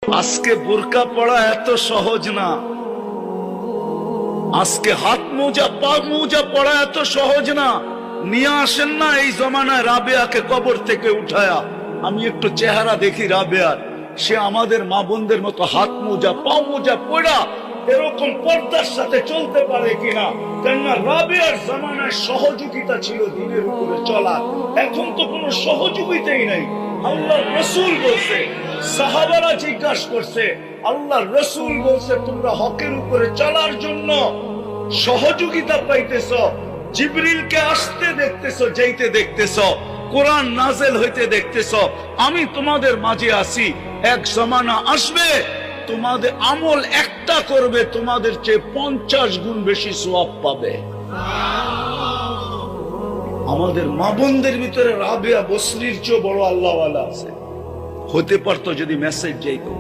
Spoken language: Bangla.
আজকে বোরকা পড়া এত সহজ না, আজকে হাত মোজা পা মোজা পড়া এত সহজ না। নিয়ে আসেন না এই জমানায় রাবেয়াকে কবর থেকে উঠায়া, আমি একটু চেহারা দেখি রাবেয়ার, সে আমাদের মা বোনদের মতো হাত মোজা পা মোজা পড়া এরকম পর্দার সাথে চলতে পারে কিনা। কেননা রাবেয়ার জমানায় সহযোগিতা ছিল দিনের উপরে চলা, এখন তো কোনো সহযোগিতাই নাই। আল্লাহর রাসূল বলছে, সাহাবারা জিজ্ঞাসা করছে, আল্লাহর রাসূল বলছে তোমরা হকের উপরে চলার জন্য সহযোগিতা পাইতেছ, জিবরিলকে আসতে দেখতেছ, যাইতে দেখতেছ, কোরআন নাযিল হইতে দেখতেছ, আমি তোমাদের মাঝে আছি। এক জমানা আসবে তোমাদের আমল একটা করবে, তোমাদের চেয়ে 50 গুণ বেশি সওয়াব পাবে। আমাদের মা বোনদের ভিতরে রাবেয়া বসরির চেয়ে বড় আল্লাহওয়ালা আছে, হতে পারতো যদি মেসেজ যাইতো।